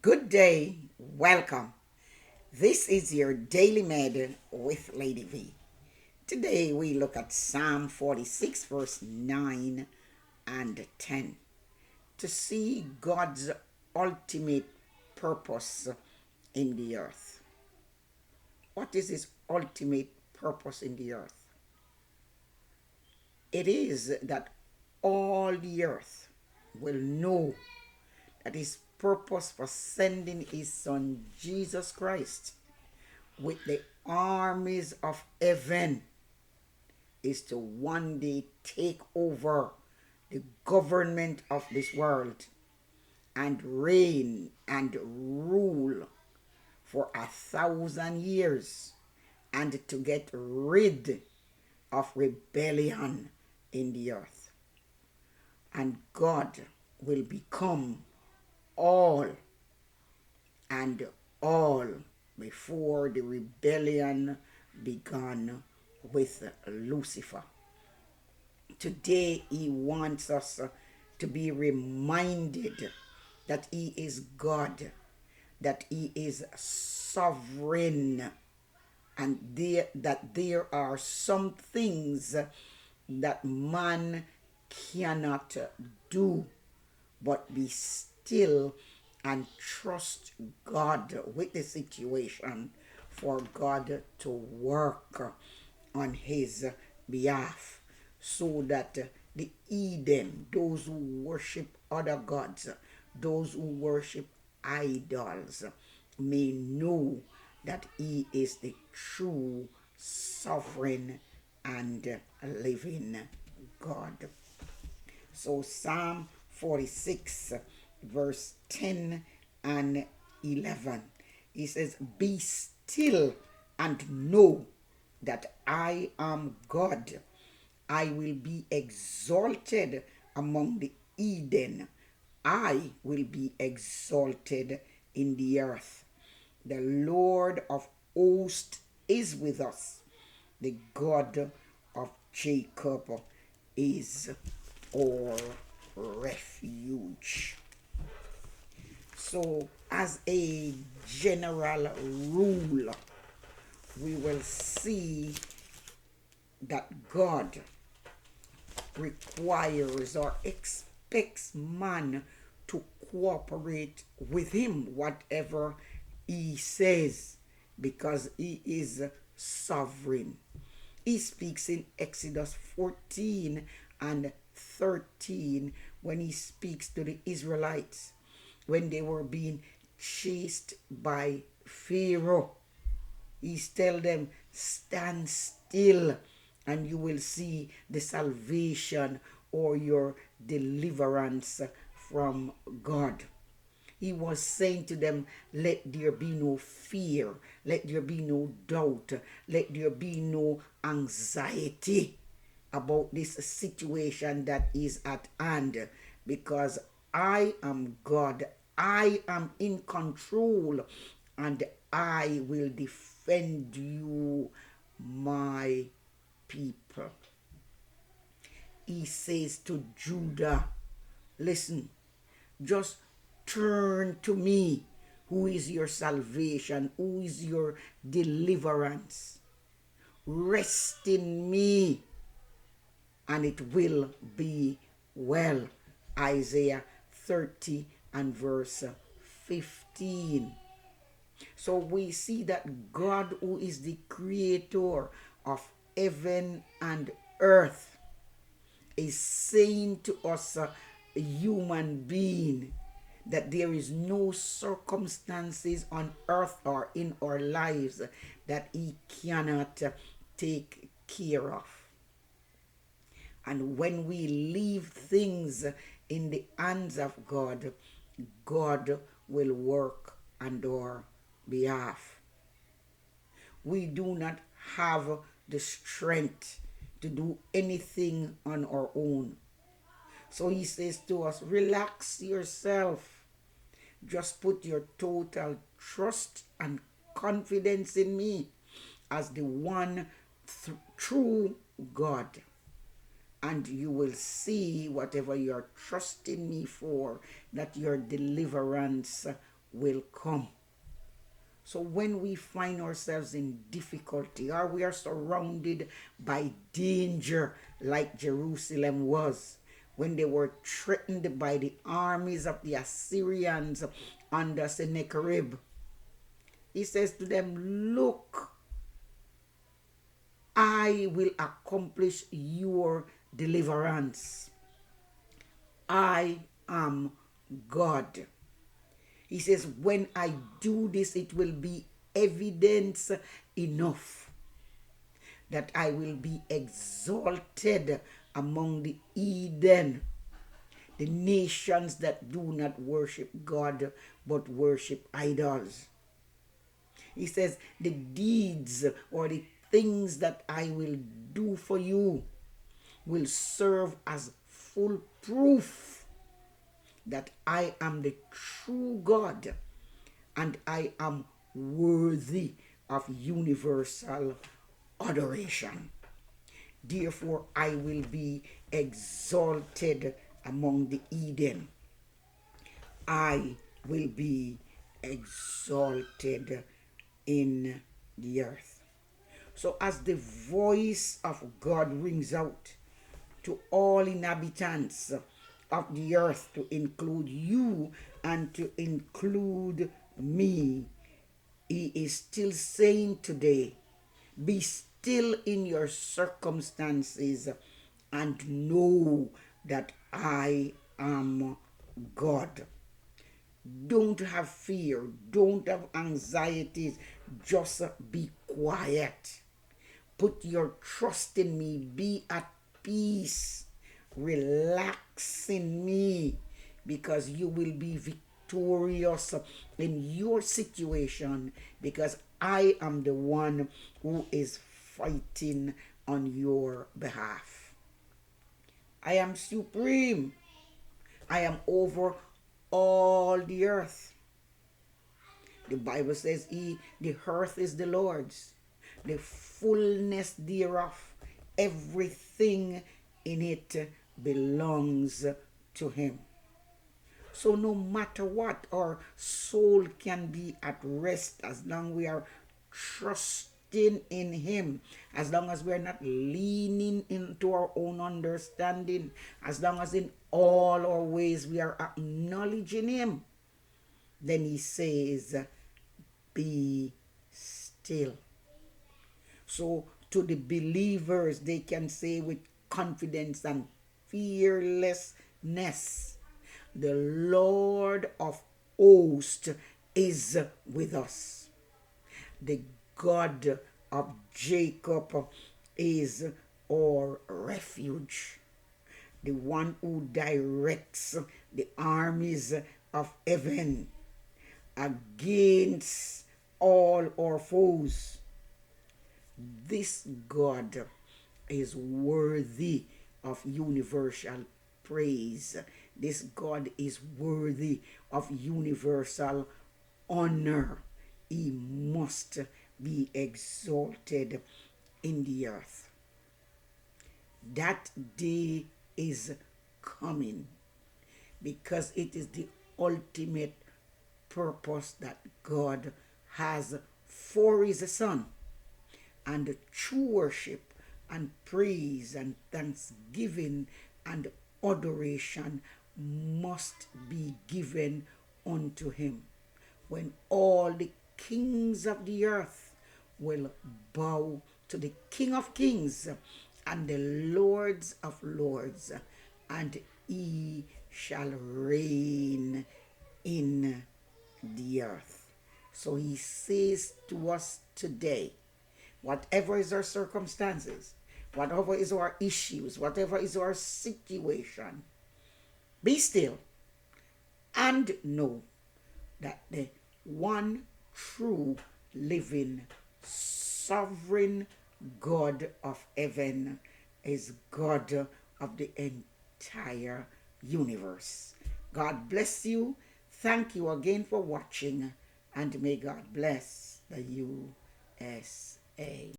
Good day, welcome. This is your Daily Med with Lady V. Today we look at Psalm 46, verse 9 and 10 to see God's ultimate purpose in the earth. What is His ultimate purpose in the earth? It is that all the earth will know that His purpose for sending His Son Jesus Christ with the armies of heaven is to one day take over the government of this world and reign and rule for 1,000 years, and to get rid of rebellion in the earth. And God will become all and all before the rebellion began with Lucifer. Today He wants us to be reminded that He is God, that He is sovereign, and that there are some things that man cannot do, but be still and trust God with the situation for God to work on his behalf, so that the Eden, those who worship other gods, those who worship idols, may know that He is the true sovereign and living God. So Psalm 46, verse 10 and 11, he says, "Be still and know that I am God. I will be exalted among the Eden. I will be exalted in the earth. The Lord of hosts is with us. The God of Jacob is our refuge." So, as a general rule, we will see that God requires or expects man to cooperate with Him, whatever He says, because He is sovereign. He speaks in Exodus 14 and 13 when He speaks to the Israelites when they were being chased by Pharaoh. He's tell them, stand still and you will see the salvation or your deliverance from God. He was saying to them, let there be no fear, let there be no doubt, let there be no anxiety about this situation that is at hand, because I am God, I am in control, and I will defend you, my people. He says to Judah, listen, just turn to me, who is your salvation, who is your deliverance. Rest in me, and it will be well. Isaiah 30 and verse 15. So we see that God, who is the creator of heaven and earth, is saying to us, a human being, that there is no circumstances on earth or in our lives that He cannot take care of. And when we leave things in the hands of God, God will work on our behalf. We do not have the strength to do anything on our own. So He says to us, relax yourself. Just put your total trust and confidence in me as the one true God. And you will see whatever you're trusting me for, that your deliverance will come. So when we find ourselves in difficulty or we are surrounded by danger like Jerusalem was, when they were threatened by the armies of the Assyrians under Sennacherib, he says to them, look, I will accomplish your deliverance. I am God. He says, when I do this, it will be evidence enough that I will be exalted among the heathen, the nations that do not worship God but worship idols. He says, the deeds or the things that I will do for you will serve as full proof that I am the true God and I am worthy of universal adoration. Therefore, I will be exalted among the heathen. I will be exalted in the earth. So as the voice of God rings out to all inhabitants of the earth, to include you and to include me, he is still saying today, be still in your circumstances and know that I am God. Don't have fear. Don't have anxieties. Just be quiet. Put your trust in me. Be at peace. Relax in me, because you will be victorious in your situation, because I am the one who is fighting on your behalf. I am supreme. I am over all the earth. The Bible says the earth is the Lord's, the fullness thereof, everything in it belongs to him. So no matter what, our soul can be at rest as long as we are trusting in him, as long as we are not leaning into our own understanding, as long as in all our ways we are acknowledging him. Then he says, be still. So to the believers, they can say with confidence and fearlessness, the Lord of hosts is with us. The God of Jacob is our refuge. The one who directs the armies of heaven against all our foes. This God is worthy of universal praise. This God is worthy of universal honor. He must be exalted in the earth. That day is coming, because it is the ultimate purpose that God has for his Son. And the true worship and praise and thanksgiving and adoration must be given unto him, when all the kings of the earth will bow to the King of Kings and the Lords of Lords, and he shall reign in the earth. So he says to us today, whatever is our circumstances, whatever is our issues, whatever is our situation, be still and know that the one true living sovereign God of heaven is God of the entire universe. God bless you. Thank you again for watching, and may God bless the USA.